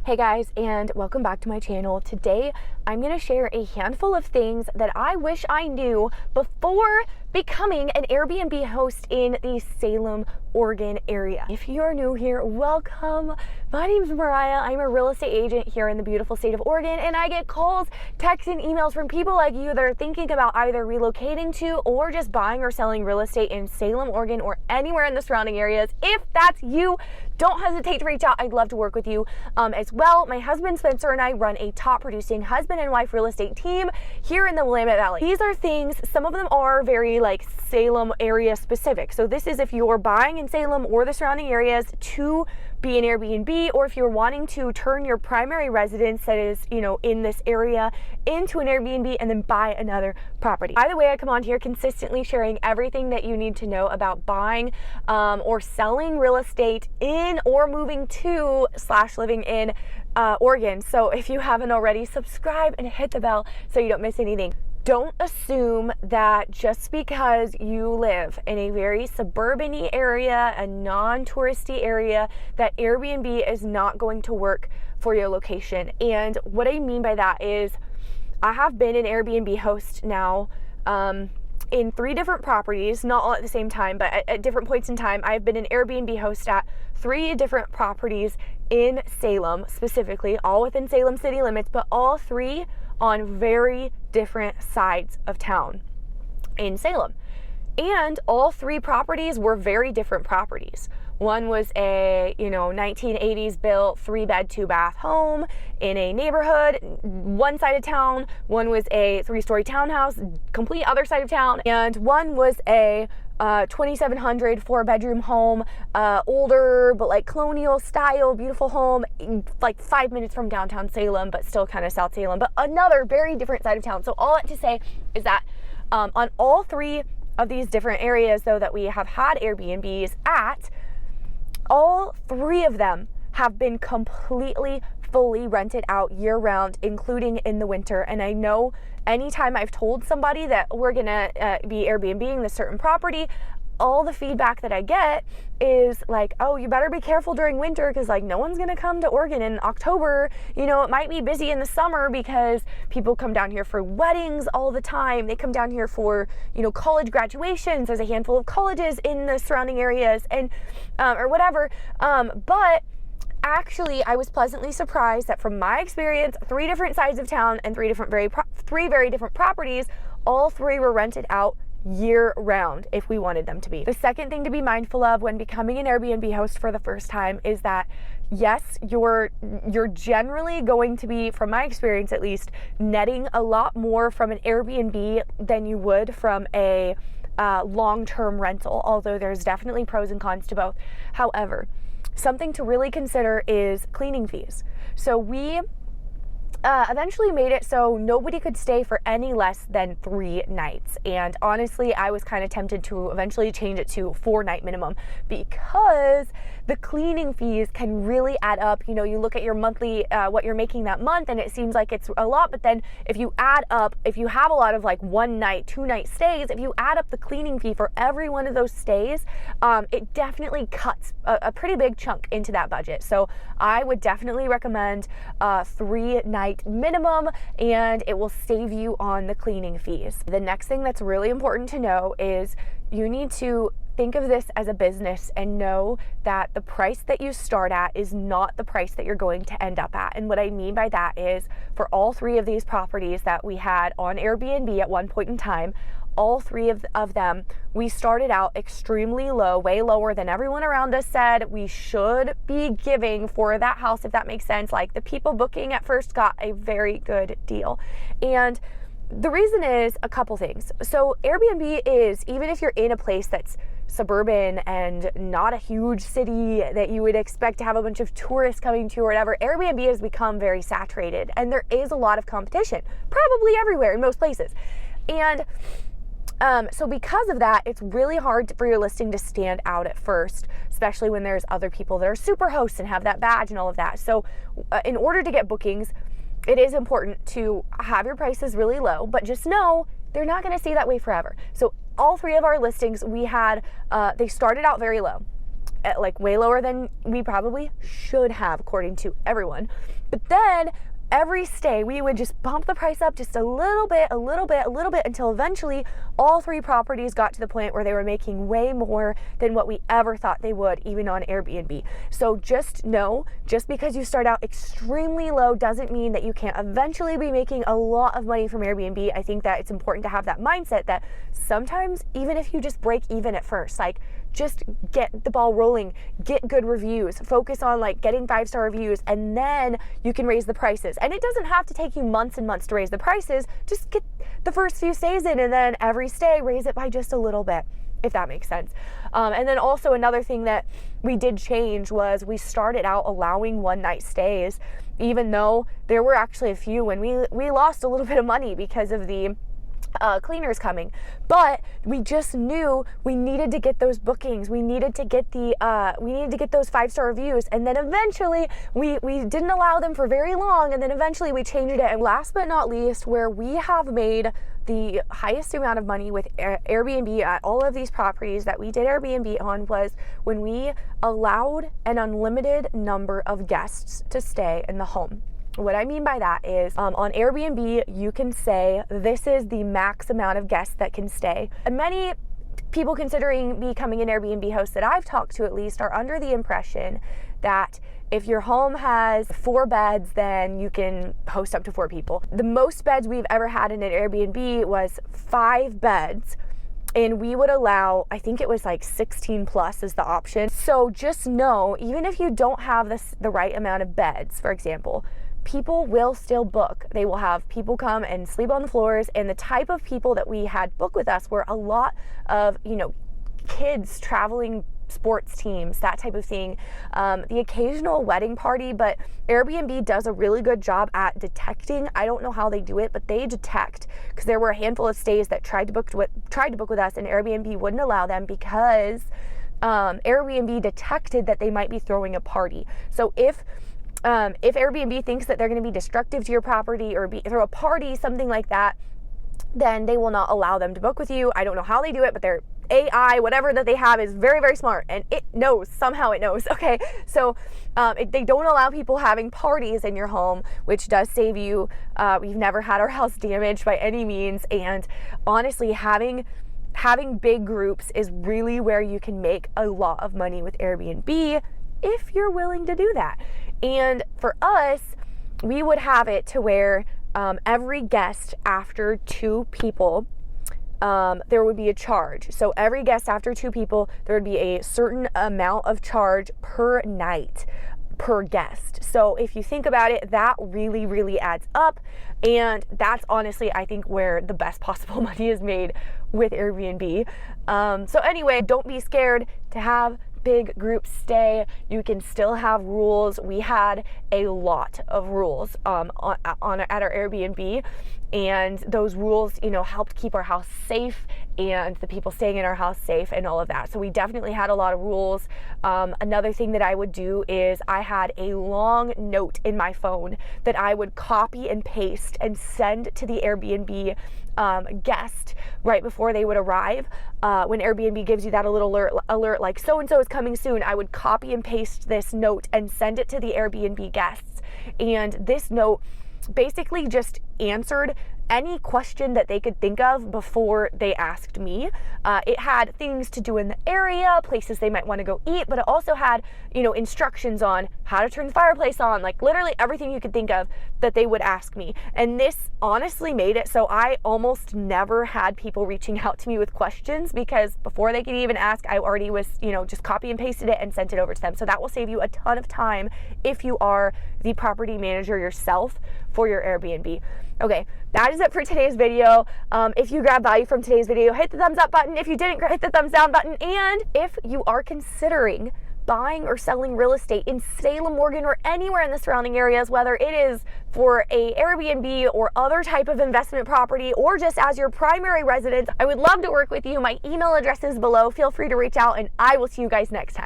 Hey guys, and welcome back to my channel. Today, I'm going to share a handful of things that I wish I knew before becoming an Airbnb host in the Salem, Oregon area. If you are new here, welcome. My name is Mariah. I'm a real estate agent here in the beautiful state of Oregon, and I get calls, texts, and emails from people like you that are thinking about either relocating to or just buying or selling real estate in Salem, Oregon, or anywhere in the surrounding areas. If that's you, don't hesitate to reach out. I'd love to work with you as well. My husband Spencer and I run a top producing husband and wife real estate team here in the Willamette Valley. These are things, some of them are very like Salem area specific. So this is if you're buying in Salem or the surrounding areas to be an Airbnb, or if you're wanting to turn your primary residence that is, in this area into an Airbnb and then buy another property. Either way, I come on here consistently sharing everything that you need to know about buying or selling real estate in or moving to / living in Oregon. So if you haven't already, subscribe and hit the bell so you don't miss anything. Don't assume that just because you live in a very suburban-y area, a non-touristy area, that Airbnb is not going to work for your location. And what I mean by that is I have been an Airbnb host now in 3 different properties, not all at the same time, but at different points in time. I've been an Airbnb host at 3 different properties in Salem specifically, all within Salem city limits, but all 3 on very different sides of town in Salem. And all 3 properties were very different properties. One was a, 1980s built 3-bed, 2-bath home in a neighborhood, one side of town. One was a 3-story townhouse, complete other side of town. And one was a 2700 4-bedroom home, older but like colonial style, beautiful home, like 5 minutes from downtown Salem, but still kind of South Salem, but another very different side of town. So all that to say is that on all 3 of these different areas, though, that we have had Airbnbs at, all 3 of them have been completely fully rented out year round, including in the winter. And I know anytime I've told somebody that we're gonna be Airbnb-ing this certain property, all the feedback that I get is like, oh, you better be careful during winter because like no one's gonna come to Oregon in October. It might be busy in the summer because people come down here for weddings all the time. They come down here for, college graduations. There's a handful of colleges in the surrounding areas and or whatever. But actually, I was pleasantly surprised that from my experience, 3 different sides of town and 3 very different properties, all 3 were rented out year round if we wanted them to be. The second thing to be mindful of when becoming an Airbnb host for the first time is that yes, you're generally going to be, from my experience at least, netting a lot more from an Airbnb than you would from a long-term rental, although there's definitely pros and cons to both. However, something to really consider is cleaning fees. So we eventually made it so nobody could stay for any less than 3 nights. And honestly, I was kind of tempted to eventually change it to 4-night minimum because the cleaning fees can really add up. You look at your monthly, what you're making that month, and it seems like it's a lot. But then if you add up, if you have a lot of like 1-night, 2-night stays, if you add up the cleaning fee for every one of those stays, it definitely cuts a pretty big chunk into that budget. So I would definitely recommend 3-night minimum, and it will save you on the cleaning fees. The next thing that's really important to know is you need to think of this as a business and know that the price that you start at is not the price that you're going to end up at. And what I mean by that is for all 3 of these properties that we had on Airbnb at one point in time, all 3 of them, we started out extremely low, way lower than everyone around us said we should be giving for that house, if that makes sense. Like the people booking at first got a very good deal. And the reason is a couple things. So Airbnb is, even if you're in a place that's suburban and not a huge city that you would expect to have a bunch of tourists coming to or whatever, Airbnb has become very saturated and there is a lot of competition, probably everywhere in most places. And so because of that, it's really hard for your listing to stand out at first, especially when there's other people that are super hosts and have that badge and all of that. So in order to get bookings, it is important to have your prices really low, but just know they're not going to stay that way forever. So all 3 of our listings, we had, they started out very low. like way lower than we probably should have, according to everyone. But then every stay, we would just bump the price up just a little bit until eventually all 3 properties got to the point where they were making way more than what we ever thought they would, even on Airbnb. So just know, just because you start out extremely low doesn't mean that you can't eventually be making a lot of money from Airbnb. I think that it's important to have that mindset that sometimes even if you just break even at first, like just get the ball rolling, get good reviews, focus on like getting 5-star reviews, and then you can raise the prices. And it doesn't have to take you months and months to raise the prices. Just get the first few stays in, and then every stay raise it by just a little bit, if that makes sense. And then also another thing that we did change was we started out allowing one-night stays, even though there were actually a few when we lost a little bit of money because of the cleaners coming, but we just knew we needed to get those bookings. We needed to get those 5-star reviews, and then eventually we didn't allow them for very long, and then eventually we changed it. And last but not least, where we have made the highest amount of money with Airbnb at all of these properties that we did Airbnb on was when we allowed an unlimited number of guests to stay in the home. What I mean by that is on Airbnb, you can say this is the max amount of guests that can stay. And many people considering becoming an Airbnb host that I've talked to at least are under the impression that if your home has 4 beds, then you can host up to 4 people. The most beds we've ever had in an Airbnb was 5 beds. And we would allow, I think it was like 16 plus is the option. So just know, even if you don't have the right amount of beds, for example, people will still book. They will have people come and sleep on the floors, and the type of people that we had book with us were a lot of, kids traveling sports teams, that type of thing, the occasional wedding party. But Airbnb does a really good job at detecting. I don't know how they do it, but they detect, because there were a handful of stays that tried to book with us, and Airbnb wouldn't allow them because Airbnb detected that they might be throwing a party. So if Airbnb thinks that they're going to be destructive to your property or throw a party, something like that, then they will not allow them to book with you. I don't know how they do it, but their AI, whatever that they have, is very, very smart, and it knows. Somehow it knows. Okay, so they don't allow people having parties in your home, which does save you. We've never had our house damaged by any means, and honestly, having big groups is really where you can make a lot of money with Airbnb if you're willing to do that. And for us, we would have it to where every guest after 2 people, there would be a charge. So every guest after 2 people, there would be a certain amount of charge per night per guest. So if you think about it, that really, really adds up. And that's honestly, I think, where the best possible money is made with Airbnb. So anyway, don't be scared to have big group stay. You can still have rules. We had a lot of rules at our Airbnb, and those rules, helped keep our house safe and the people staying in our house safe and all of that. So we definitely had a lot of rules. Another thing that I would do is I had a long note in my phone that I would copy and paste and send to the Airbnb guest right before they would arrive. When Airbnb gives you that little alert like so-and-so is coming soon, I would copy and paste this note and send it to the Airbnb guests. And this note basically just answered any question that they could think of before they asked me. It had things to do in the area, places they might want to go eat, but it also had, instructions on how to turn the fireplace on, like literally everything you could think of that they would ask me. And this honestly made it so I almost never had people reaching out to me with questions, because before they could even ask, I already was, just copy and pasted it and sent it over to them. So that will save you a ton of time if you are the property manager yourself for your Airbnb. Okay, that is it for today's video. If you grabbed value from today's video, hit the thumbs up button. If you didn't, hit the thumbs down button. And if you are considering buying or selling real estate in Salem, Oregon, or anywhere in the surrounding areas, whether it is for a Airbnb or other type of investment property, or just as your primary residence, I would love to work with you. My email address is below. Feel free to reach out, and I will see you guys next time.